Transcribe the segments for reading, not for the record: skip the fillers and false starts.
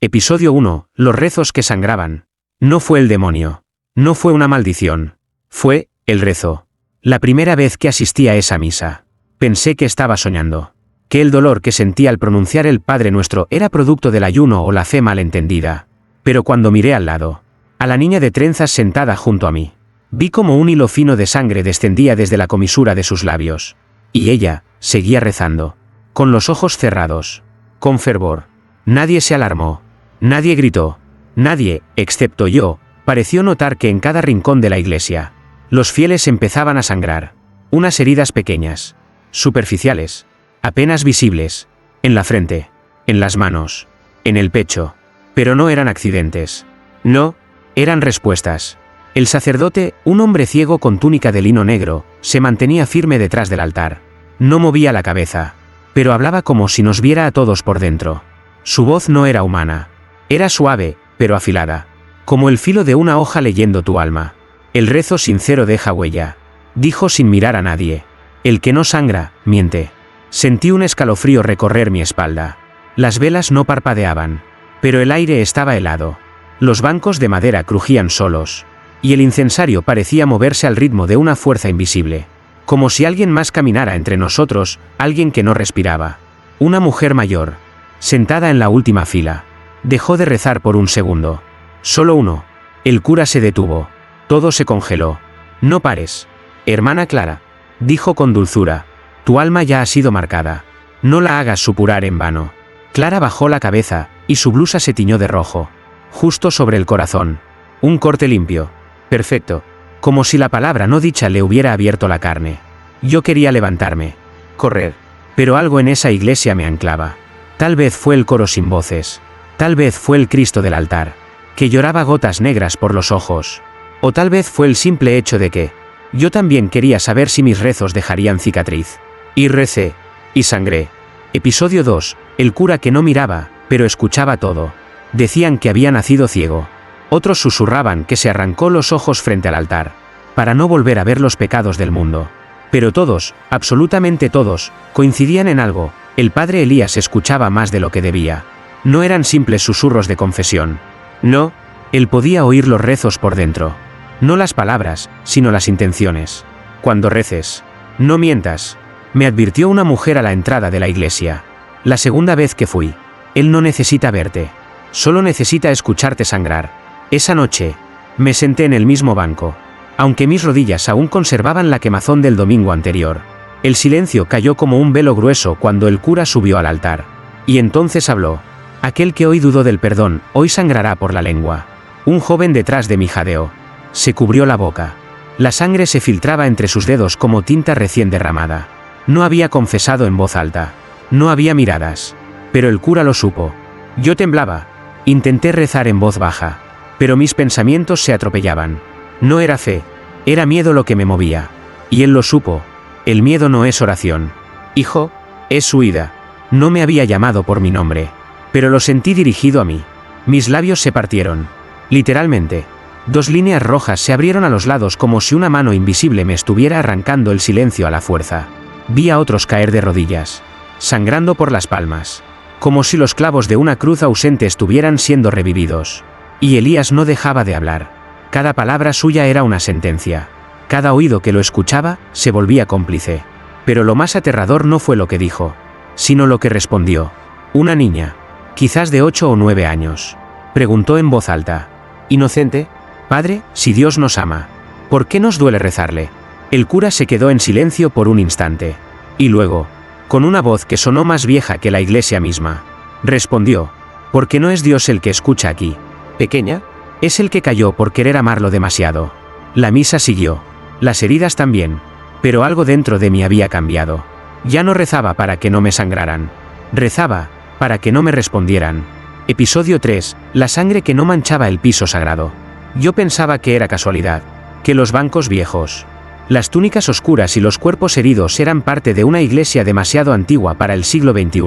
Episodio 1. Los rezos que sangraban. No fue el demonio. No fue una maldición. Fue el rezo. La primera vez que asistí a esa misa, pensé que estaba soñando. Que el dolor que sentía al pronunciar el Padre Nuestro era producto del ayuno o la fe malentendida. Pero cuando miré al lado, a la niña de trenzas sentada junto a mí, vi como un hilo fino de sangre descendía desde la comisura de sus labios. Y ella seguía rezando, con los ojos cerrados, con fervor. Nadie se alarmó. Nadie gritó. Nadie, excepto yo, pareció notar que en cada rincón de la iglesia, los fieles empezaban a sangrar. Unas heridas pequeñas, superficiales, apenas visibles, en la frente, en las manos, en el pecho. Pero no eran accidentes. No, eran respuestas. El sacerdote, un hombre ciego con túnica de lino negro, se mantenía firme detrás del altar. No movía la cabeza, pero hablaba como si nos viera a todos por dentro. Su voz no era humana. Era suave, pero afilada, como el filo de una hoja leyendo tu alma. El rezo sincero deja huella, dijo sin mirar a nadie. El que no sangra, miente. Sentí un escalofrío recorrer mi espalda. Las velas no parpadeaban, pero el aire estaba helado. Los bancos de madera crujían solos, y el incensario parecía moverse al ritmo de una fuerza invisible. Como si alguien más caminara entre nosotros, alguien que no respiraba. Una mujer mayor, sentada en la última fila, dejó de rezar por un segundo. Solo uno. El cura se detuvo. Todo se congeló. No pares, hermana Clara, dijo con dulzura. Tu alma ya ha sido marcada. No la hagas supurar en vano. Clara bajó la cabeza, y su blusa se tiñó de rojo. Justo sobre el corazón. Un corte limpio. Perfecto. Como si la palabra no dicha le hubiera abierto la carne. Yo quería levantarme. Correr. Pero algo en esa iglesia me anclaba. Tal vez fue el coro sin voces. Tal vez fue el Cristo del altar, que lloraba gotas negras por los ojos. O tal vez fue el simple hecho de que yo también quería saber si mis rezos dejarían cicatriz. Y recé. Y sangré. Episodio 2. El cura que no miraba, pero escuchaba todo. Decían que había nacido ciego. Otros susurraban que se arrancó los ojos frente al altar, para no volver a ver los pecados del mundo. Pero todos, absolutamente todos, coincidían en algo. El padre Elías escuchaba más de lo que debía. No eran simples susurros de confesión. No, él podía oír los rezos por dentro. No las palabras, sino las intenciones. Cuando reces, no mientas, me advirtió una mujer a la entrada de la iglesia. La segunda vez que fui. Él no necesita verte. Solo necesita escucharte sangrar. Esa noche, me senté en el mismo banco. Aunque mis rodillas aún conservaban la quemazón del domingo anterior. El silencio cayó como un velo grueso cuando el cura subió al altar. Y entonces habló. Aquel que hoy dudó del perdón, hoy sangrará por la lengua. Un joven detrás de mí jadeó. Se cubrió la boca. La sangre se filtraba entre sus dedos como tinta recién derramada. No había confesado en voz alta. No había miradas. Pero el cura lo supo. Yo temblaba. Intenté rezar en voz baja. Pero mis pensamientos se atropellaban. No era fe. Era miedo lo que me movía. Y él lo supo. El miedo no es oración. Hijo, es huida. No me había llamado por mi nombre. Pero lo sentí dirigido a mí. Mis labios se partieron. Literalmente. 2 líneas rojas se abrieron a los lados como si una mano invisible me estuviera arrancando el silencio a la fuerza. Vi a otros caer de rodillas, sangrando por las palmas. Como si los clavos de una cruz ausente estuvieran siendo revividos. Y Elías no dejaba de hablar. Cada palabra suya era una sentencia. Cada oído que lo escuchaba, se volvía cómplice. Pero lo más aterrador no fue lo que dijo, sino lo que respondió. Una niña. Quizás de 8 o 9 años. Preguntó en voz alta. ¿Inocente? Padre, si Dios nos ama, ¿por qué nos duele rezarle? El cura se quedó en silencio por un instante. Y luego, con una voz que sonó más vieja que la iglesia misma, respondió. Porque no es Dios el que escucha aquí. Pequeña, es el que cayó por querer amarlo demasiado. La misa siguió. Las heridas también. Pero algo dentro de mí había cambiado. Ya no rezaba para que no me sangraran. Rezaba para que no me respondieran. Episodio 3. La sangre que no manchaba el piso sagrado. Yo pensaba que era casualidad. Que los bancos viejos, las túnicas oscuras y los cuerpos heridos eran parte de una iglesia demasiado antigua para el siglo XXI.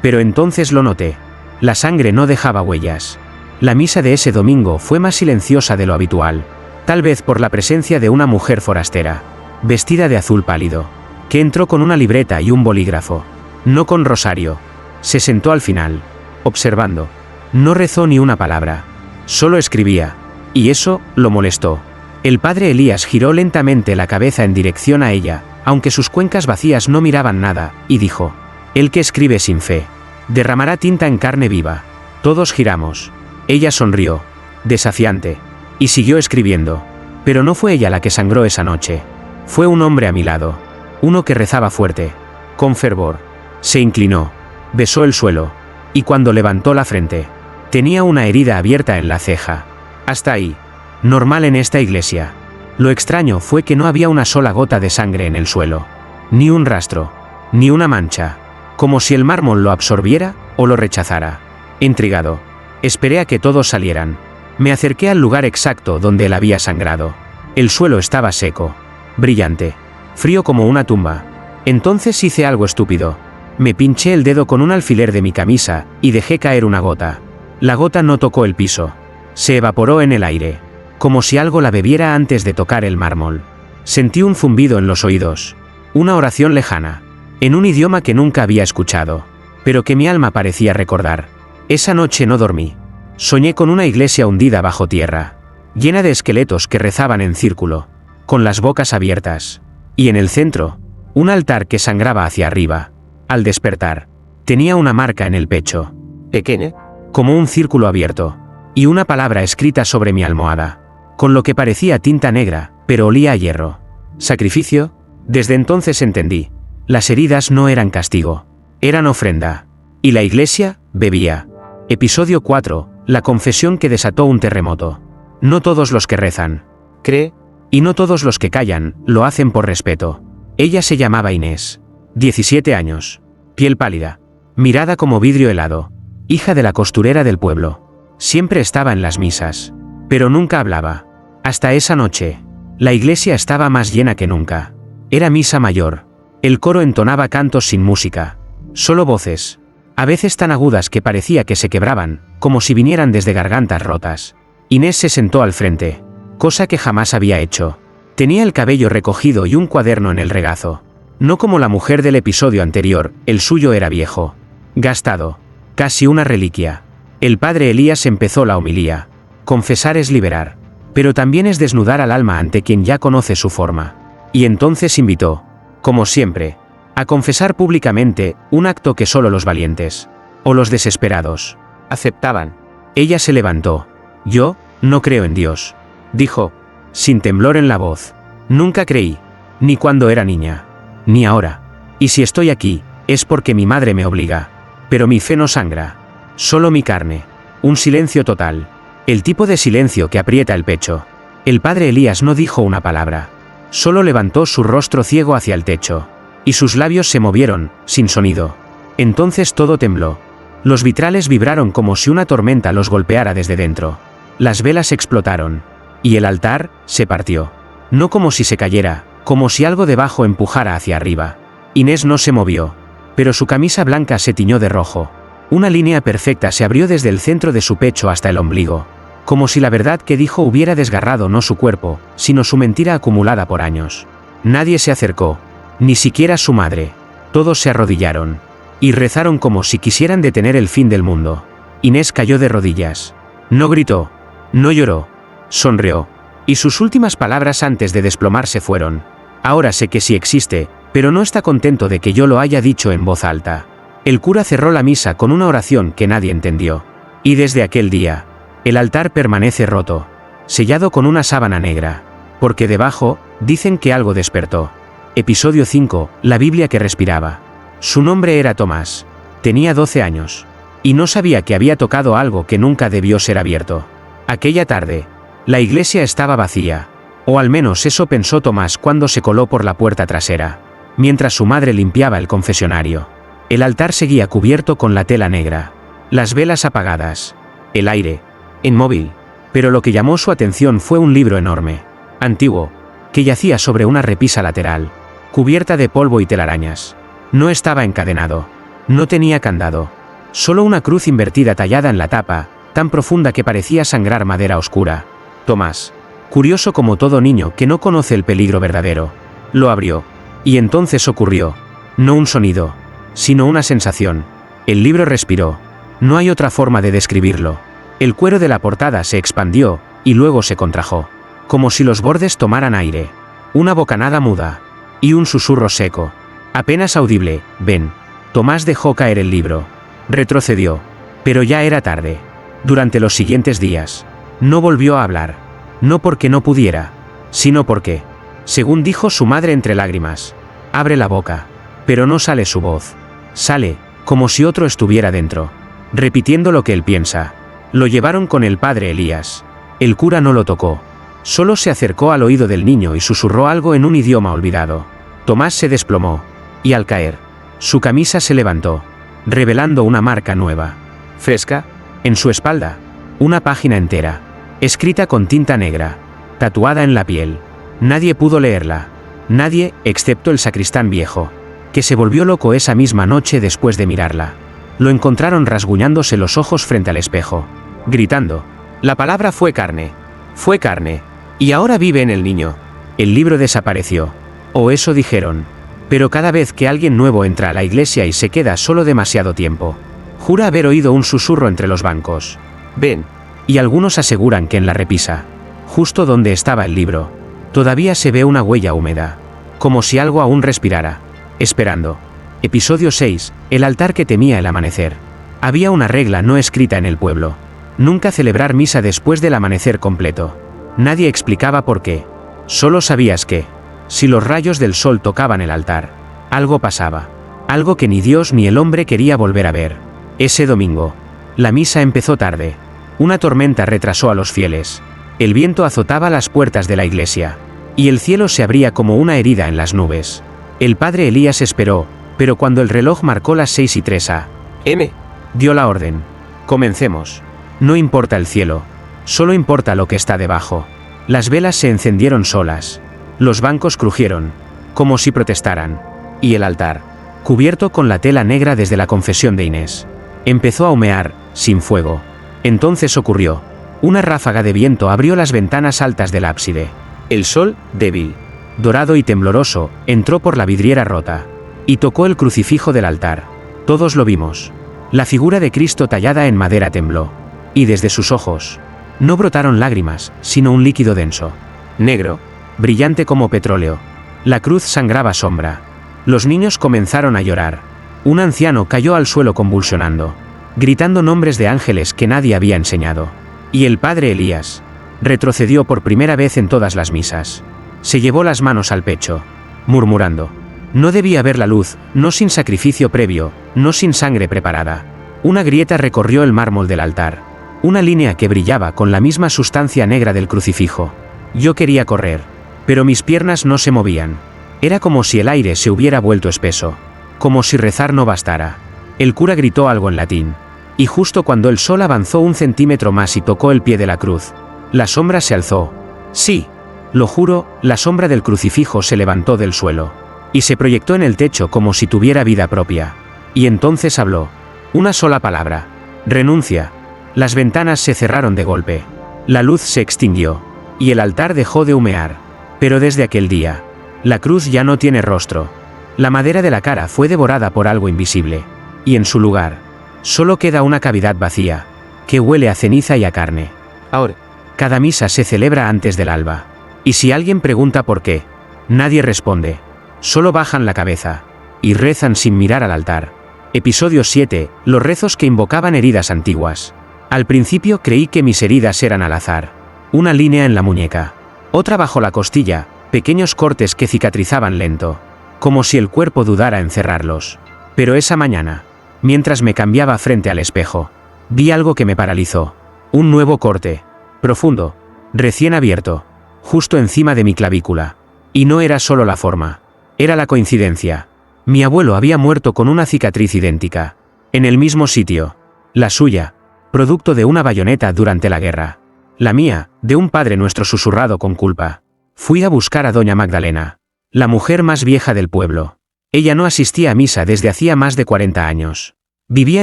Pero entonces lo noté. La sangre no dejaba huellas. La misa de ese domingo fue más silenciosa de lo habitual. Tal vez por la presencia de una mujer forastera, vestida de azul pálido, que entró con una libreta y un bolígrafo. No con rosario. Se sentó al final, observando. No rezó ni una palabra. Solo escribía. Y eso lo molestó. El padre Elías giró lentamente la cabeza en dirección a ella, aunque sus cuencas vacías no miraban nada, y dijo: el que escribe sin fe derramará tinta en carne viva. Todos giramos. Ella sonrió, desafiante, y siguió escribiendo. Pero no fue ella la que sangró esa noche. Fue un hombre a mi lado. Uno que rezaba fuerte, con fervor. Se inclinó, besó el suelo, y cuando levantó la frente, tenía una herida abierta en la ceja. Hasta ahí. Normal en esta iglesia. Lo extraño fue que no había una sola gota de sangre en el suelo. Ni un rastro. Ni una mancha. Como si el mármol lo absorbiera o lo rechazara. Intrigado, esperé a que todos salieran. Me acerqué al lugar exacto donde él había sangrado. El suelo estaba seco, brillante, frío como una tumba. Entonces hice algo estúpido. Me pinché el dedo con un alfiler de mi camisa y dejé caer una gota. La gota no tocó el piso. Se evaporó en el aire, como si algo la bebiera antes de tocar el mármol. Sentí un zumbido en los oídos. Una oración lejana, en un idioma que nunca había escuchado, pero que mi alma parecía recordar. Esa noche no dormí. Soñé con una iglesia hundida bajo tierra, llena de esqueletos que rezaban en círculo, con las bocas abiertas. Y en el centro, un altar que sangraba hacia arriba. Al despertar, tenía una marca en el pecho, pequeña, como un círculo abierto, y una palabra escrita sobre mi almohada, con lo que parecía tinta negra, pero olía a hierro. ¿Sacrificio? Desde entonces entendí. Las heridas no eran castigo, eran ofrenda. Y la iglesia bebía. Episodio 4. La confesión que desató un terremoto. No todos los que rezan creen, y no todos los que callan lo hacen por respeto. Ella se llamaba Inés. 17 años. Piel pálida. Mirada como vidrio helado. Hija de la costurera del pueblo. Siempre estaba en las misas, pero nunca hablaba. Hasta esa noche. La iglesia estaba más llena que nunca. Era misa mayor. El coro entonaba cantos sin música. Solo voces. A veces tan agudas que parecía que se quebraban, como si vinieran desde gargantas rotas. Inés se sentó al frente, cosa que jamás había hecho. Tenía el cabello recogido y un cuaderno en el regazo. No como la mujer del episodio anterior, el suyo era viejo, gastado, casi una reliquia. El padre Elías empezó la homilía. Confesar es liberar, pero también es desnudar al alma ante quien ya conoce su forma. Y entonces invitó, como siempre, a confesar públicamente, un acto que solo los valientes, o los desesperados, aceptaban. Ella se levantó. Yo no creo en Dios, dijo, sin temblor en la voz. Nunca creí, ni cuando era niña, ni ahora. Y si estoy aquí, es porque mi madre me obliga. Pero mi fe no sangra, solo mi carne. Un silencio total, el tipo de silencio que aprieta el pecho. El padre Elías no dijo una palabra, solo levantó su rostro ciego hacia el techo. Y sus labios se movieron, sin sonido. Entonces todo tembló. Los vitrales vibraron como si una tormenta los golpeara desde dentro. Las velas explotaron. Y el altar se partió. No como si se cayera, como si algo debajo empujara hacia arriba. Inés no se movió, pero su camisa blanca se tiñó de rojo. Una línea perfecta se abrió desde el centro de su pecho hasta el ombligo. Como si la verdad que dijo hubiera desgarrado no su cuerpo, sino su mentira acumulada por años. Nadie se acercó. Ni siquiera su madre. Todos se arrodillaron. Y rezaron como si quisieran detener el fin del mundo. Inés cayó de rodillas. No gritó. No lloró. Sonrió. Y sus últimas palabras antes de desplomarse fueron: ahora sé que sí existe, pero no está contento de que yo lo haya dicho en voz alta. El cura cerró la misa con una oración que nadie entendió. Y desde aquel día, el altar permanece roto, sellado con una sábana negra. Porque debajo, dicen que algo despertó. Episodio 5. La Biblia que respiraba. Su nombre era Tomás. Tenía 12 años. Y no sabía que había tocado algo que nunca debió ser abierto. Aquella tarde, la iglesia estaba vacía. O al menos eso pensó Tomás cuando se coló por la puerta trasera, mientras su madre limpiaba el confesionario. El altar seguía cubierto con la tela negra. Las velas apagadas. El aire inmóvil. Pero lo que llamó su atención fue un libro enorme, antiguo, que yacía sobre una repisa lateral, cubierta de polvo y telarañas. No estaba encadenado. No tenía candado. Solo una cruz invertida tallada en la tapa, tan profunda que parecía sangrar madera oscura. Tomás, curioso como todo niño que no conoce el peligro verdadero, lo abrió. Y entonces ocurrió. No un sonido, sino una sensación. El libro respiró. No hay otra forma de describirlo. El cuero de la portada se expandió, y luego se contrajo. Como si los bordes tomaran aire. Una bocanada muda. Y un susurro seco. Apenas audible, ven. Tomás dejó caer el libro. Retrocedió. Pero ya era tarde. Durante los siguientes días. No volvió a hablar. No porque no pudiera, sino porque, según dijo su madre entre lágrimas, abre la boca. Pero no sale su voz. Sale, como si otro estuviera dentro, repitiendo lo que él piensa. Lo llevaron con el padre Elías. El cura no lo tocó. Solo se acercó al oído del niño y susurró algo en un idioma olvidado. Tomás se desplomó. Y al caer, su camisa se levantó, revelando una marca nueva. Fresca, en su espalda. Una página entera. Escrita con tinta negra. Tatuada en la piel. Nadie pudo leerla. Nadie, excepto el sacristán viejo, que se volvió loco esa misma noche después de mirarla. Lo encontraron rasguñándose los ojos frente al espejo, gritando. La palabra fue carne. Fue carne. Y ahora vive en el niño. El libro desapareció. O eso dijeron. Pero cada vez que alguien nuevo entra a la iglesia y se queda solo demasiado tiempo, jura haber oído un susurro entre los bancos. Ven. Y algunos aseguran que en la repisa, justo donde estaba el libro, todavía se ve una huella húmeda. Como si algo aún respirara. Esperando. Episodio 6. El altar que temía el amanecer. Había una regla no escrita en el pueblo. Nunca celebrar misa después del amanecer completo. Nadie explicaba por qué. Solo sabías que, si los rayos del sol tocaban el altar, algo pasaba. Algo que ni Dios ni el hombre quería volver a ver. Ese domingo, la misa empezó tarde. Una tormenta retrasó a los fieles. El viento azotaba las puertas de la iglesia. Y el cielo se abría como una herida en las nubes. El padre Elías esperó, pero cuando el reloj marcó las 6:03 a.m., dio la orden. Comencemos. No importa el cielo. Solo importa lo que está debajo. Las velas se encendieron solas. Los bancos crujieron, como si protestaran. Y el altar, cubierto con la tela negra desde la confesión de Inés, empezó a humear, sin fuego. Entonces ocurrió. Una ráfaga de viento abrió las ventanas altas del ábside. El sol, débil, dorado y tembloroso, entró por la vidriera rota. Y tocó el crucifijo del altar. Todos lo vimos. La figura de Cristo tallada en madera tembló. Y desde sus ojos, no brotaron lágrimas, sino un líquido denso. Negro, brillante como petróleo. La cruz sangraba sombra. Los niños comenzaron a llorar. Un anciano cayó al suelo convulsionando, gritando nombres de ángeles que nadie había enseñado. Y el padre Elías retrocedió por primera vez en todas las misas. Se llevó las manos al pecho, murmurando. No debía ver la luz, no sin sacrificio previo, no sin sangre preparada. Una grieta recorrió el mármol del altar. Una línea que brillaba con la misma sustancia negra del crucifijo. Yo quería correr, pero mis piernas no se movían. Era como si el aire se hubiera vuelto espeso. Como si rezar no bastara. El cura gritó algo en latín. Y justo cuando el sol avanzó 1 centímetro más y tocó el pie de la cruz, la sombra se alzó. Sí, lo juro, la sombra del crucifijo se levantó del suelo. Y se proyectó en el techo como si tuviera vida propia. Y entonces habló. Una sola palabra. Renuncia. Las ventanas se cerraron de golpe. La luz se extinguió. Y el altar dejó de humear. Pero desde aquel día, la cruz ya no tiene rostro. La madera de la cara fue devorada por algo invisible. Y en su lugar, solo queda una cavidad vacía, que huele a ceniza y a carne. Ahora, cada misa se celebra antes del alba. Y si alguien pregunta por qué, nadie responde. Solo bajan la cabeza. Y rezan sin mirar al altar. Episodio 7. Los rezos que invocaban heridas antiguas. Al principio creí que mis heridas eran al azar. Una línea en la muñeca. Otra bajo la costilla, pequeños cortes que cicatrizaban lento. Como si el cuerpo dudara en cerrarlos. Pero esa mañana, mientras me cambiaba frente al espejo, vi algo que me paralizó. Un nuevo corte. Profundo. Recién abierto. Justo encima de mi clavícula. Y no era solo la forma. Era la coincidencia. Mi abuelo había muerto con una cicatriz idéntica. En el mismo sitio. La suya, producto de una bayoneta durante la guerra. La mía, de un Padre Nuestro susurrado con culpa. Fui a buscar a doña Magdalena, la mujer más vieja del pueblo. Ella no asistía a misa desde hacía más de 40 años. Vivía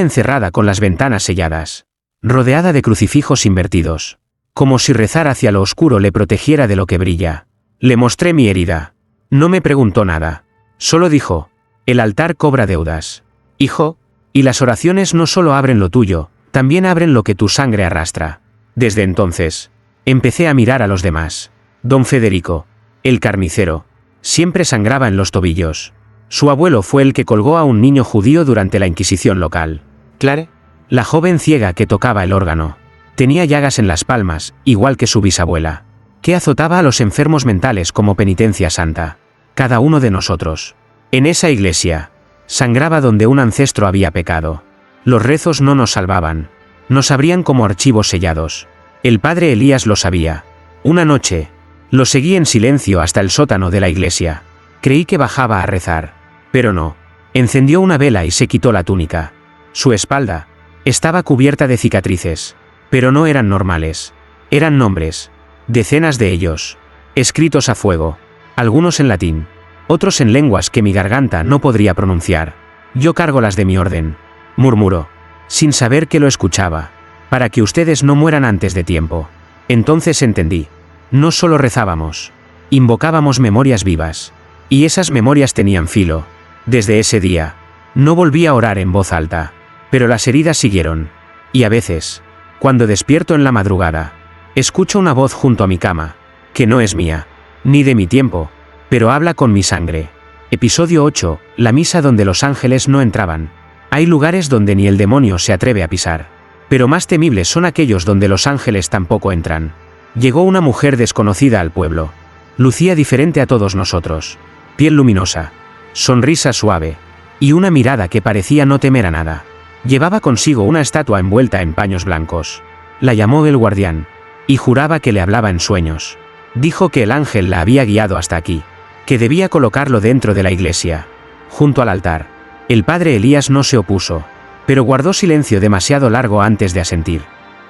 encerrada con las ventanas selladas, rodeada de crucifijos invertidos. Como si rezar hacia lo oscuro le protegiera de lo que brilla. Le mostré mi herida. No me preguntó nada. Solo dijo, el altar cobra deudas. Hijo, Y las oraciones no solo abren lo tuyo, también abren lo que tu sangre arrastra. Desde entonces, empecé a mirar a los demás. Don Federico, el carnicero, siempre sangraba en los tobillos. Su abuelo fue el que colgó a un niño judío durante la Inquisición local. Clare, la joven ciega que tocaba el órgano, tenía llagas en las palmas, igual que su bisabuela, que azotaba a los enfermos mentales como penitencia santa. Cada uno de nosotros, en esa iglesia, sangraba donde un ancestro había pecado. Los rezos no nos salvaban, nos abrían como archivos sellados. El padre Elías lo sabía. Una noche, lo seguí en silencio hasta el sótano de la iglesia. Creí que bajaba a rezar, pero no. Encendió una vela y se quitó la túnica. Su espalda estaba cubierta de cicatrices, pero no eran normales. Eran nombres, decenas de ellos, escritos a fuego, algunos en latín, otros en lenguas que mi garganta no podría pronunciar. Yo cargo las de mi orden, murmuró, sin saber que lo escuchaba, para que ustedes no mueran antes de tiempo. Entonces entendí. No solo rezábamos, invocábamos memorias vivas. Y esas memorias tenían filo. Desde ese día, no volví a orar en voz alta, pero las heridas siguieron. Y a veces, cuando despierto en la madrugada, escucho una voz junto a mi cama, que no es mía, ni de mi tiempo, pero habla con mi sangre. Episodio 8, la misa donde los ángeles no entraban. Hay lugares donde ni el demonio se atreve a pisar, pero más temibles son aquellos donde los ángeles tampoco entran. Llegó una mujer desconocida al pueblo. Lucía diferente a todos nosotros. Piel luminosa, sonrisa suave, y una mirada que parecía no temer a nada. Llevaba consigo una estatua envuelta en paños blancos. La llamó el guardián, y juraba que le hablaba en sueños. Dijo que el ángel la había guiado hasta aquí, que debía colocarlo dentro de la iglesia, junto al altar. El padre Elías no se opuso, pero guardó silencio demasiado largo antes de asentir.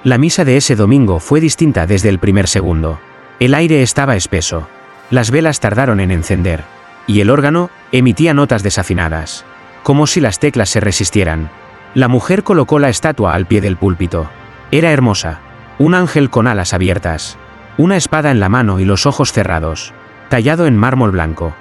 La misa de ese domingo fue distinta desde el primer segundo. El aire estaba espeso, las velas tardaron en encender, y el órgano emitía notas desafinadas, como si las teclas se resistieran. La mujer colocó la estatua al pie del púlpito. Era hermosa, un ángel con alas abiertas, una espada en la mano y los ojos cerrados, tallado en mármol blanco.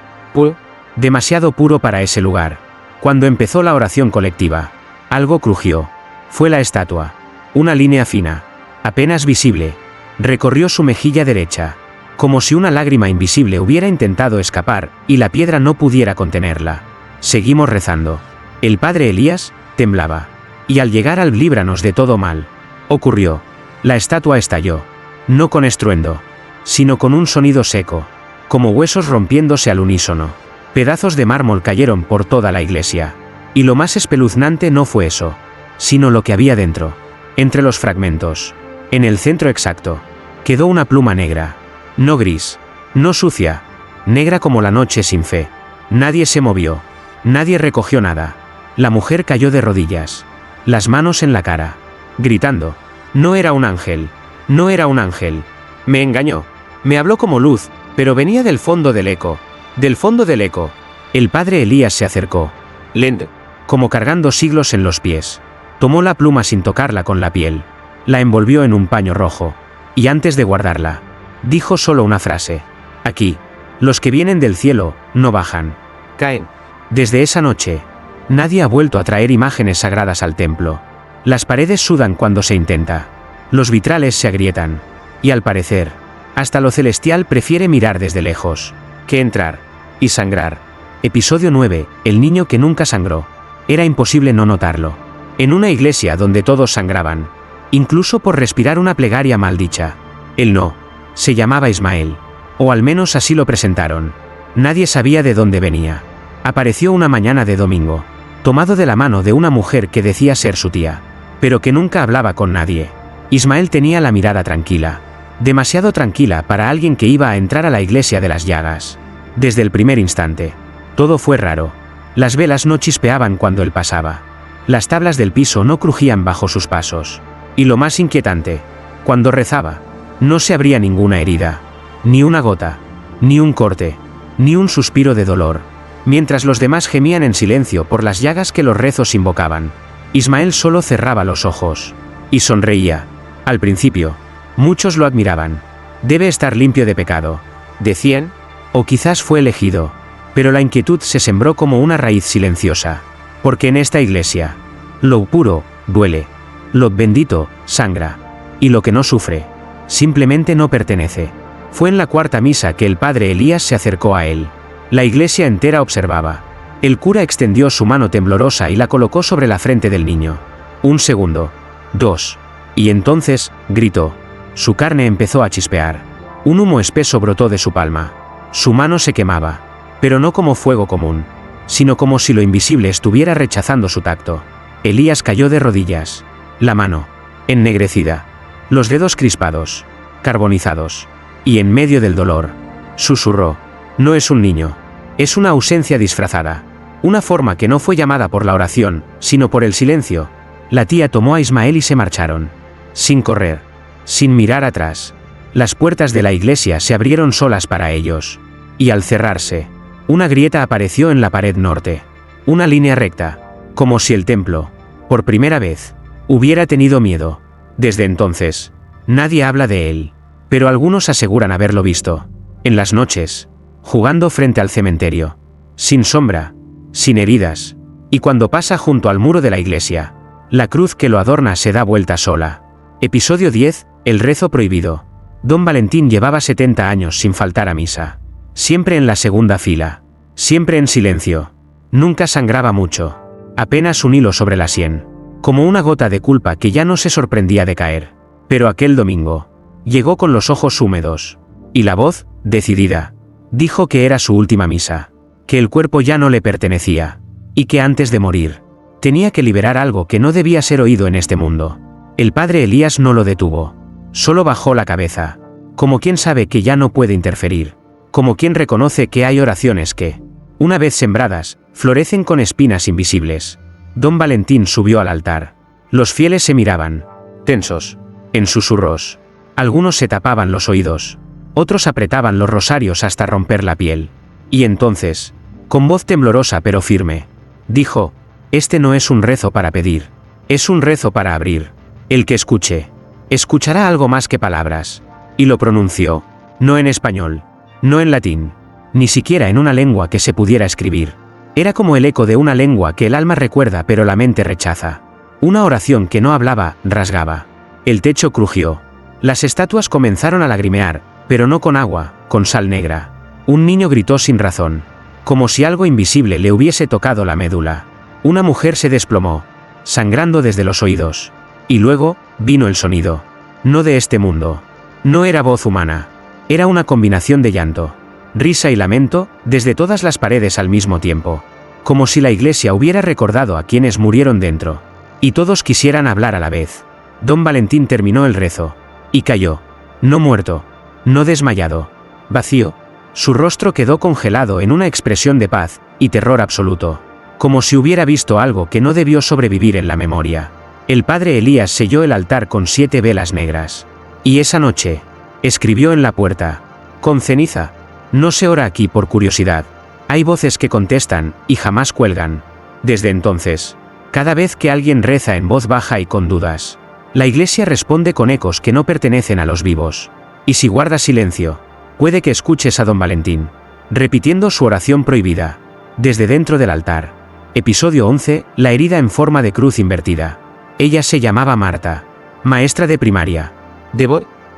Demasiado puro para ese lugar. Cuando empezó la oración colectiva, algo crujió. Fue la estatua. Una línea fina, apenas visible, recorrió su mejilla derecha, como si una lágrima invisible hubiera intentado escapar y la piedra no pudiera contenerla. Seguimos rezando. El padre Elías temblaba. Y al llegar al líbranos de todo mal, ocurrió. La estatua estalló. No con estruendo, sino con un sonido seco, como huesos rompiéndose al unísono. Pedazos de mármol cayeron por toda la iglesia. Y lo más espeluznante no fue eso, sino lo que había dentro. Entre los fragmentos, en el centro exacto, quedó una pluma negra. No gris, no sucia, negra como la noche sin fe. Nadie se movió, nadie recogió nada. La mujer cayó de rodillas, las manos en la cara, gritando. No era un ángel, no era un ángel. Me engañó, me habló como luz, pero venía del fondo del eco, del fondo del eco. El padre Elías se acercó, lento, como cargando siglos en los pies. Tomó la pluma sin tocarla con la piel, la envolvió en un paño rojo, y antes de guardarla, dijo solo una frase. Aquí, los que vienen del cielo, no bajan, caen. Desde esa noche, nadie ha vuelto a traer imágenes sagradas al templo. Las paredes sudan cuando se intenta, los vitrales se agrietan, y al parecer, hasta lo celestial prefiere mirar desde lejos, que entrar, y sangrar. Episodio 9, el niño que nunca sangró. Era imposible no notarlo. En una iglesia donde todos sangraban, incluso por respirar una plegaria maldicha. Él no. Se llamaba Ismael. O al menos así lo presentaron. Nadie sabía de dónde venía. Apareció una mañana de domingo, tomado de la mano de una mujer que decía ser su tía, pero que nunca hablaba con nadie. Ismael tenía la mirada tranquila. Demasiado tranquila para alguien que iba a entrar a la iglesia de las llagas. Desde el primer instante. Todo fue raro. Las velas no chispeaban cuando él pasaba. Las tablas del piso no crujían bajo sus pasos. Y lo más inquietante, cuando rezaba, no se abría ninguna herida, ni una gota, ni un corte, ni un suspiro de dolor. Mientras los demás gemían en silencio por las llagas que los rezos invocaban, Ismael solo cerraba los ojos. Y sonreía. Al principio, muchos lo admiraban. Debe estar limpio de pecado, decían, o quizás fue elegido. Pero la inquietud se sembró como una raíz silenciosa. Porque en esta iglesia, Lo puro, duele. Lo bendito, sangra. Y lo que no sufre, simplemente no pertenece. Fue en la cuarta misa que el padre Elías se acercó a él. La iglesia entera observaba. El cura extendió su mano temblorosa y la colocó sobre la frente del niño. 1 segundo. 2. Y entonces, gritó. Su carne empezó a chispear. Un humo espeso brotó de su palma. Su mano se quemaba. Pero no como fuego común, sino como si lo invisible estuviera rechazando su tacto. Elías cayó de rodillas. La mano, ennegrecida. Los dedos crispados, carbonizados. Y en medio del dolor, susurró. No es un niño. Es una ausencia disfrazada. Una forma que no fue llamada por la oración, sino por el silencio. La tía tomó a Ismael y se marcharon. Sin correr. Sin mirar atrás. Las puertas de la iglesia se abrieron solas para ellos. Y al cerrarse, una grieta apareció en la pared norte. Una línea recta. Como si el templo, por primera vez, hubiera tenido miedo. Desde entonces, nadie habla de él. Pero algunos aseguran haberlo visto. En las noches, jugando frente al cementerio. Sin sombra, sin heridas. Y cuando pasa junto al muro de la iglesia, la cruz que lo adorna se da vuelta sola. Episodio 10, el rezo prohibido. Don Valentín llevaba 70 años sin faltar a misa. Siempre en la segunda fila. Siempre en silencio. Nunca sangraba mucho. Apenas un hilo sobre la sien. Como una gota de culpa que ya no se sorprendía de caer. Pero aquel domingo, llegó con los ojos húmedos. Y la voz, decidida, dijo que era su última misa. Que el cuerpo ya no le pertenecía. Y que antes de morir, tenía que liberar algo que no debía ser oído en este mundo. El padre Elías no lo detuvo. Solo bajó la cabeza. Como quien sabe que ya no puede interferir. Como quien reconoce que hay oraciones que, una vez sembradas, florecen con espinas invisibles. Don Valentín subió al altar. Los fieles se miraban, tensos, en susurros. Algunos se tapaban los oídos. Otros apretaban los rosarios hasta romper la piel. Y entonces, con voz temblorosa pero firme, dijo, este no es un rezo para pedir. Es un rezo para abrir. El que escuche, escuchará algo más que palabras. Y lo pronunció, no en español, no en latín, ni siquiera en una lengua que se pudiera escribir. Era como el eco de una lengua que el alma recuerda pero la mente rechaza. Una oración que no hablaba, rasgaba. El techo crujió. Las estatuas comenzaron a lagrimear, pero no con agua, con sal negra. Un niño gritó sin razón, como si algo invisible le hubiese tocado la médula. Una mujer se desplomó, sangrando desde los oídos. Y luego, vino el sonido. No de este mundo. No era voz humana. Era una combinación de llanto, risa y lamento, desde todas las paredes al mismo tiempo. Como si la iglesia hubiera recordado a quienes murieron dentro. Y todos quisieran hablar a la vez. Don Valentín terminó el rezo. Y cayó. No muerto. No desmayado. Vacío. Su rostro quedó congelado en una expresión de paz y terror absoluto. Como si hubiera visto algo que no debió sobrevivir en la memoria. El padre Elías selló el altar con 7 velas negras. Y esa noche, escribió en la puerta, con ceniza, no se ora aquí por curiosidad. Hay voces que contestan y jamás cuelgan. Desde entonces, cada vez que alguien reza en voz baja y con dudas, la iglesia responde con ecos que no pertenecen a los vivos. Y si guardas silencio, puede que escuches a don Valentín, repitiendo su oración prohibida, desde dentro del altar. Episodio 11, la herida en forma de cruz invertida. Ella se llamaba Marta, maestra de primaria.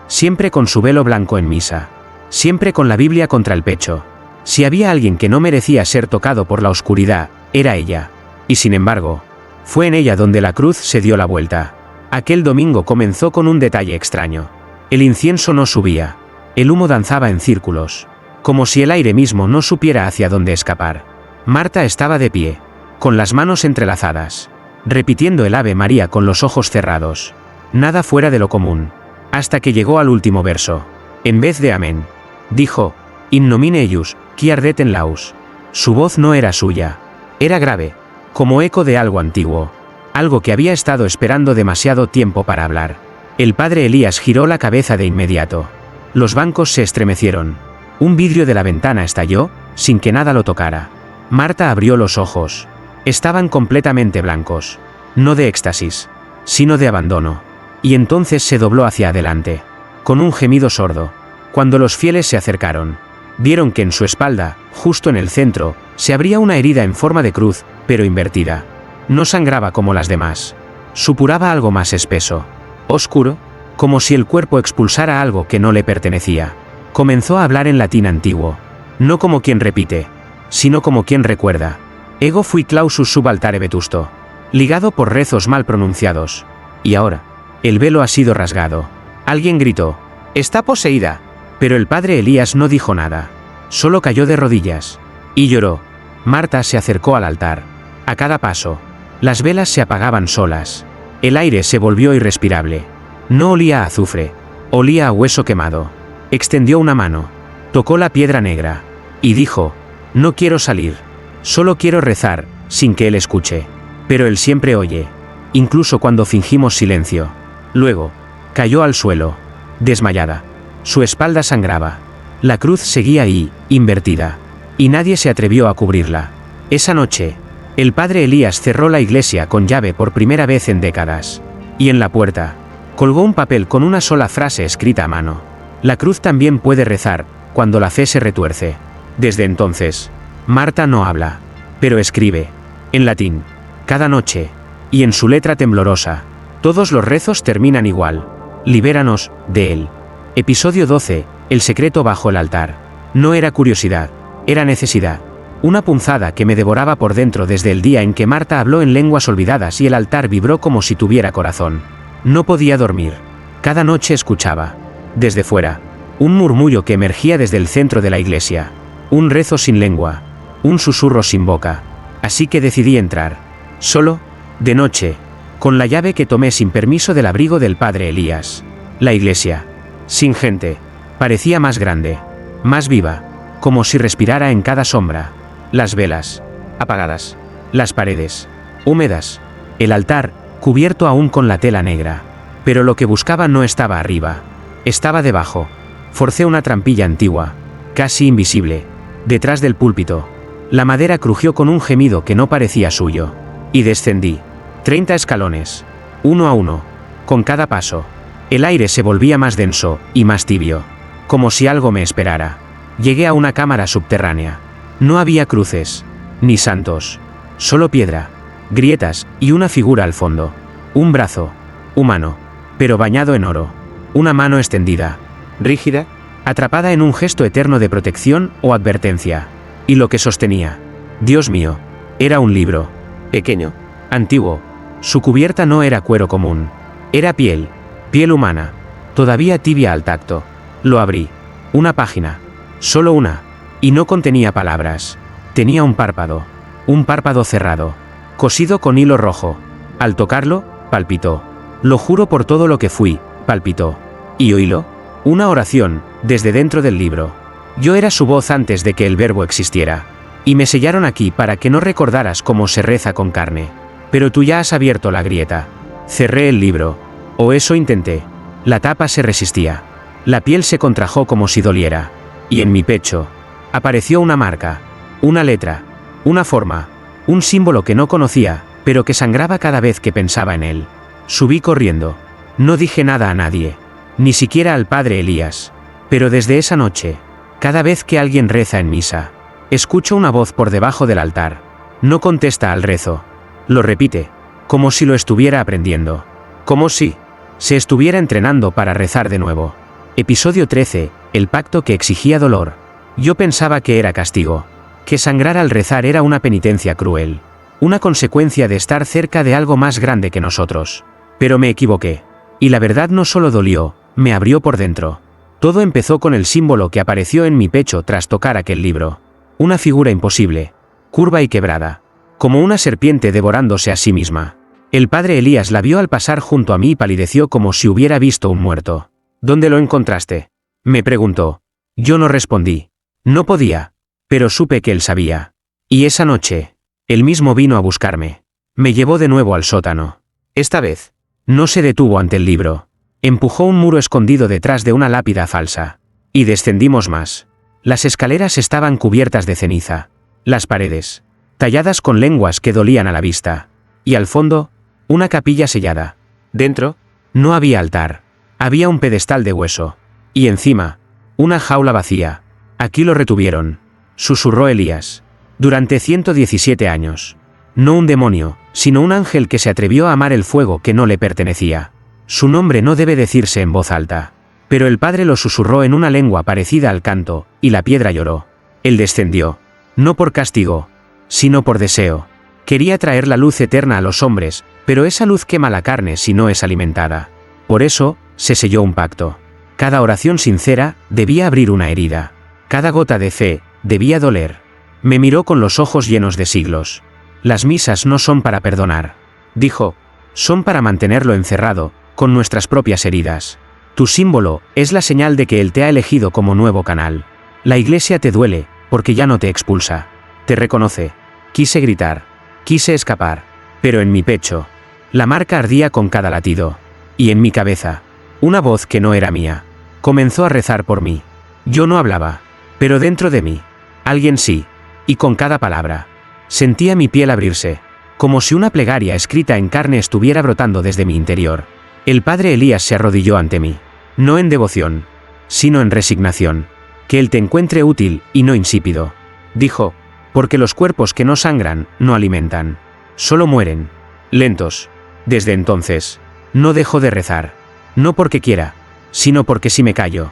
Siempre con su velo blanco en misa. Siempre con la Biblia contra el pecho. Si había alguien que no merecía ser tocado por la oscuridad, era ella. Y sin embargo, fue en ella donde la cruz se dio la vuelta. Aquel domingo comenzó con un detalle extraño. El incienso no subía. El humo danzaba en círculos. Como si el aire mismo no supiera hacia dónde escapar. Marta estaba de pie, con las manos entrelazadas, repitiendo el Ave María con los ojos cerrados. Nada fuera de lo común. Hasta que llegó al último verso. En vez de amén, dijo, in nomine eius, qui ardet en laus. Su voz no era suya. Era grave, como eco de algo antiguo. Algo que había estado esperando demasiado tiempo para hablar. El padre Elías giró la cabeza de inmediato. Los bancos se estremecieron. Un vidrio de la ventana estalló, sin que nada lo tocara. Marta abrió los ojos. Estaban completamente blancos. No de éxtasis, sino de abandono. Y entonces se dobló hacia adelante, con un gemido sordo. Cuando los fieles se acercaron, vieron que en su espalda, justo en el centro, se abría una herida en forma de cruz, pero invertida. No sangraba como las demás. Supuraba algo más espeso, oscuro, como si el cuerpo expulsara algo que no le pertenecía. Comenzó a hablar en latín antiguo, no como quien repite, sino como quien recuerda. Ego fui clausus sub altare vetusto, ligado por rezos mal pronunciados. Y ahora, el velo ha sido rasgado. Alguien gritó, «¡Está poseída!». Pero el padre Elías no dijo nada. Solo cayó de rodillas. Y lloró. Marta se acercó al altar. A cada paso, las velas se apagaban solas. El aire se volvió irrespirable. No olía a azufre. Olía a hueso quemado. Extendió una mano. Tocó la piedra negra. Y dijo, «No quiero salir. Solo quiero rezar, sin que él escuche». Pero él siempre oye. Incluso cuando fingimos silencio. Luego, cayó al suelo. Desmayada. Su espalda sangraba. La cruz seguía ahí, invertida. Y nadie se atrevió a cubrirla. Esa noche, el padre Elías cerró la iglesia con llave por primera vez en décadas. Y en la puerta, colgó un papel con una sola frase escrita a mano. La cruz también puede rezar, cuando la fe se retuerce. Desde entonces, Marta no habla, pero escribe, en latín, cada noche, y en su letra temblorosa, todos los rezos terminan igual. Libéranos, de él. Episodio 12, el secreto bajo el altar. No era curiosidad, era necesidad. Una punzada que me devoraba por dentro desde el día en que Marta habló en lenguas olvidadas y el altar vibró como si tuviera corazón. No podía dormir. Cada noche escuchaba, desde fuera, un murmullo que emergía desde el centro de la iglesia. Un rezo sin lengua, un susurro sin boca. Así que decidí entrar. Solo, de noche, con la llave que tomé sin permiso del abrigo del padre Elías. La iglesia, sin gente, parecía más grande, más viva, como si respirara en cada sombra. Las velas, apagadas. Las paredes, húmedas. El altar, cubierto aún con la tela negra. Pero lo que buscaba no estaba arriba. Estaba debajo. Forcé una trampilla antigua, casi invisible, detrás del púlpito. La madera crujió con un gemido que no parecía suyo. Y descendí. 30 escalones. Uno a uno. Con cada paso, el aire se volvía más denso y más tibio. Como si algo me esperara. Llegué a una cámara subterránea. No había cruces, ni santos. Solo piedra, grietas y una figura al fondo. Un brazo, humano, pero bañado en oro. Una mano extendida, rígida, atrapada en un gesto eterno de protección o advertencia. Y lo que sostenía, Dios mío, era un libro. Pequeño, antiguo. Su cubierta no era cuero común. Era piel, piel humana, todavía tibia al tacto. Lo abrí. Una página. Solo una. Y no contenía palabras. Tenía un párpado cerrado, cosido con hilo rojo. Al tocarlo, palpitó. Lo juro por todo lo que fui, palpitó. ¿Y oílo? Una oración, desde dentro del libro. Yo era su voz antes de que el verbo existiera. Y me sellaron aquí para que no recordaras cómo se reza con carne. Pero tú ya has abierto la grieta. Cerré el libro. O eso intenté. La tapa se resistía. La piel se contrajo como si doliera. Y en mi pecho apareció una marca, una letra, una forma, un símbolo que no conocía, pero que sangraba cada vez que pensaba en él. Subí corriendo. No dije nada a nadie, ni siquiera al padre Elías. Pero desde esa noche, cada vez que alguien reza en misa, escucho una voz por debajo del altar. No contesta al rezo. Lo repite, como si lo estuviera aprendiendo. Como si se estuviera entrenando para rezar de nuevo. Episodio 13, el pacto que exigía dolor. Yo pensaba que era castigo. Que sangrar al rezar era una penitencia cruel. Una consecuencia de estar cerca de algo más grande que nosotros. Pero me equivoqué. Y la verdad no solo dolió, me abrió por dentro. Todo empezó con el símbolo que apareció en mi pecho tras tocar aquel libro. Una figura imposible, curva y quebrada. Como una serpiente devorándose a sí misma. El padre Elías la vio al pasar junto a mí y palideció como si hubiera visto un muerto. ¿Dónde lo encontraste?, me preguntó. Yo no respondí. No podía. Pero supe que él sabía. Y esa noche, él mismo vino a buscarme. Me llevó de nuevo al sótano. Esta vez, no se detuvo ante el libro. Empujó un muro escondido detrás de una lápida falsa. Y descendimos más. Las escaleras estaban cubiertas de ceniza. Las paredes, talladas con lenguas que dolían a la vista. Y al fondo, una capilla sellada. Dentro, no había altar. Había un pedestal de hueso. Y encima, una jaula vacía. Aquí lo retuvieron, susurró Elías. Durante 117 años. No un demonio, sino un ángel que se atrevió a amar el fuego que no le pertenecía. Su nombre no debe decirse en voz alta. Pero el padre lo susurró en una lengua parecida al canto, y la piedra lloró. Él descendió. No por castigo, sino por deseo. Quería traer la luz eterna a los hombres, pero esa luz quema la carne si no es alimentada. Por eso, se selló un pacto. Cada oración sincera debía abrir una herida. Cada gota de fe debía doler. Me miró con los ojos llenos de siglos. Las misas no son para perdonar, dijo, son para mantenerlo encerrado, con nuestras propias heridas. Tu símbolo es la señal de que Él te ha elegido como nuevo canal. La iglesia te duele, porque ya no te expulsa. Te reconoce. Quise gritar. Quise escapar. Pero en mi pecho, la marca ardía con cada latido. Y en mi cabeza, una voz que no era mía, comenzó a rezar por mí. Yo no hablaba, pero dentro de mí, alguien sí. Y con cada palabra, sentía mi piel abrirse, como si una plegaria escrita en carne estuviera brotando desde mi interior. El padre Elías se arrodilló ante mí. No en devoción, sino en resignación. Que Él te encuentre útil y no insípido. Dijo, porque los cuerpos que no sangran, no alimentan. Solo mueren. Lentos. Desde entonces, no dejo de rezar. No porque quiera, sino porque si me callo.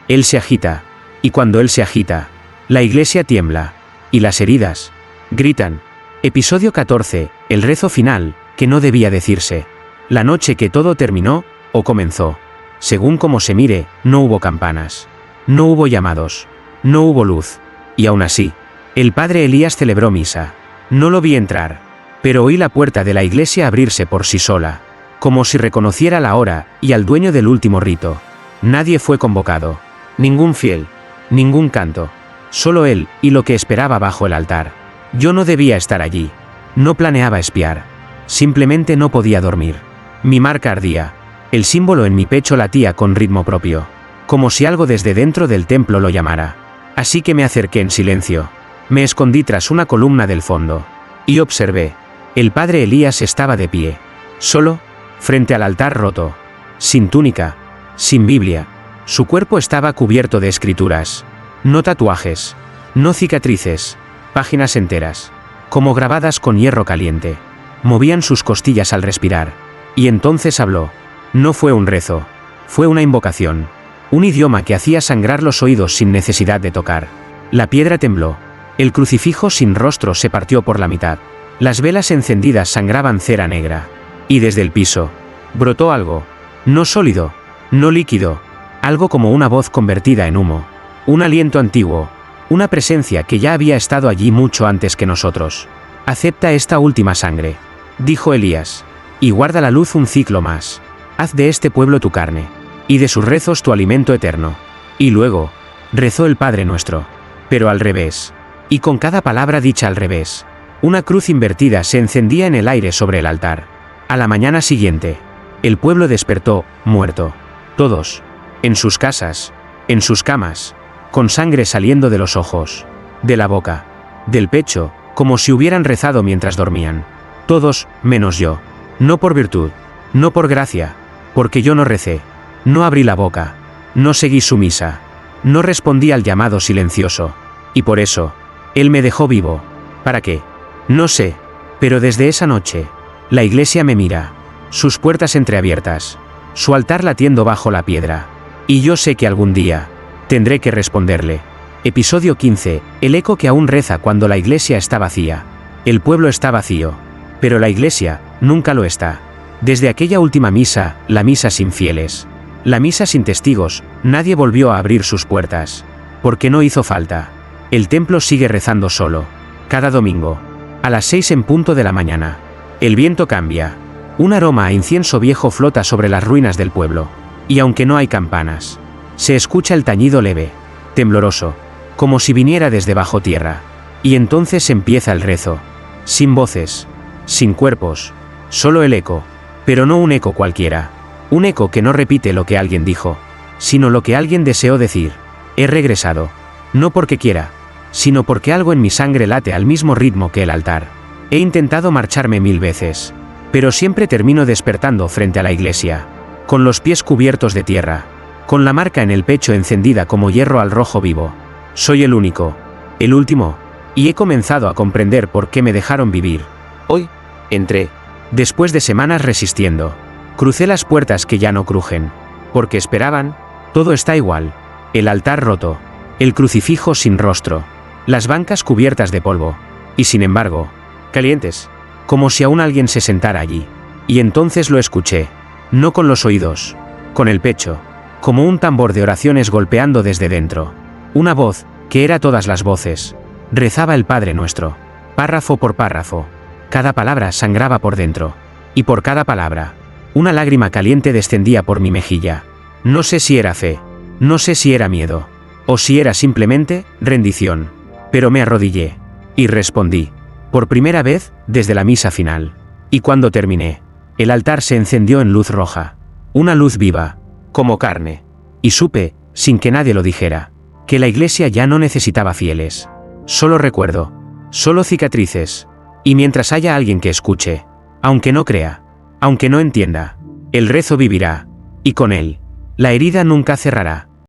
Él se agita, y cuando Él se agita, la iglesia tiembla, y las heridas gritan. Episodio 14, el rezo final, que no debía decirse. La noche que todo terminó, o comenzó. Según como se mire, no hubo campanas. No hubo llamados. No hubo luz. Y aún así, el padre Elías celebró misa. No lo vi entrar, pero oí la puerta de la iglesia abrirse por sí sola, como si reconociera la hora y al dueño del último rito. Nadie fue convocado. Ningún fiel. Ningún canto. Solo él y lo que esperaba bajo el altar. Yo no debía estar allí. No planeaba espiar. Simplemente no podía dormir. Mi marca ardía. El símbolo en mi pecho latía con ritmo propio, como si algo desde dentro del templo lo llamara. Así que me acerqué en silencio. Me escondí tras una columna del fondo. Y observé. El padre Elías estaba de pie. Solo, frente al altar roto. Sin túnica. Sin Biblia. Su cuerpo estaba cubierto de escrituras. No tatuajes. No cicatrices. Páginas enteras. Como grabadas con hierro caliente. Movían sus costillas al respirar. Y entonces habló. No fue un rezo. Fue una invocación. Un idioma que hacía sangrar los oídos sin necesidad de tocar. La piedra tembló. El crucifijo sin rostro se partió por la mitad. Las velas encendidas sangraban cera negra. Y desde el piso, brotó algo. No sólido. No líquido. Algo como una voz convertida en humo. Un aliento antiguo. Una presencia que ya había estado allí mucho antes que nosotros. Acepta esta última sangre, dijo Elías. Y guarda la luz un ciclo más. Haz de este pueblo tu carne, y de sus rezos tu alimento eterno. Y luego, rezó el Padre Nuestro, pero al revés. Y con cada palabra dicha al revés, una cruz invertida se encendía en el aire sobre el altar. A la mañana siguiente, el pueblo despertó, muerto. Todos, en sus casas, en sus camas, con sangre saliendo de los ojos, de la boca, del pecho, como si hubieran rezado mientras dormían. Todos, menos yo. No por virtud, no por gracia, porque yo no recé, no abrí la boca, no seguí su misa, no respondí al llamado silencioso, y por eso, Él me dejó vivo. ¿Para qué? No sé, pero desde esa noche, la iglesia me mira, sus puertas entreabiertas, su altar latiendo bajo la piedra, y yo sé que algún día, tendré que responderle. Episodio 15, el eco que aún reza cuando la iglesia está vacía. El pueblo está vacío, pero la iglesia nunca lo está. Desde aquella última misa, la misa sin fieles, la misa sin testigos, nadie volvió a abrir sus puertas. Porque no hizo falta. El templo sigue rezando solo. Cada domingo, a las 6 en punto de la mañana. El viento cambia. Un aroma a incienso viejo flota sobre las ruinas del pueblo. Y aunque no hay campanas, se escucha el tañido leve, tembloroso, como si viniera desde bajo tierra. Y entonces empieza el rezo. Sin voces, sin cuerpos, solo el eco. Pero no un eco cualquiera. Un eco que no repite lo que alguien dijo, sino lo que alguien deseó decir. He regresado. No porque quiera, sino porque algo en mi sangre late al mismo ritmo que el altar. He intentado marcharme 1000 veces, pero siempre termino despertando frente a la iglesia, con los pies cubiertos de tierra, con la marca en el pecho encendida como hierro al rojo vivo. Soy el único, el último, Y he comenzado a comprender por qué me dejaron vivir. Hoy, entré. Después de semanas resistiendo. Crucé las puertas que ya no crujen. Porque esperaban, todo está igual. El altar roto. El crucifijo sin rostro. Las bancas cubiertas de polvo. Y sin embargo, calientes. Como si aún alguien se sentara allí. Y entonces lo escuché. No con los oídos. Con el pecho. Como un tambor de oraciones golpeando desde dentro. Una voz, que era todas las voces. Rezaba el Padre Nuestro. Párrafo por párrafo. Cada palabra sangraba por dentro. Y por cada palabra, una lágrima caliente descendía por mi mejilla. No sé si era fe. No sé si era miedo. O si era simplemente rendición. Pero me arrodillé. Y respondí. Por primera vez, desde la misa final. Y cuando terminé, el altar se encendió en luz roja. Una luz viva. Como carne. Y supe, sin que nadie lo dijera, que la iglesia ya no necesitaba fieles. Solo recuerdo. Solo cicatrices. Y mientras haya alguien que escuche, aunque no crea, aunque no entienda, el rezo vivirá. Y con él, la herida nunca cerrará.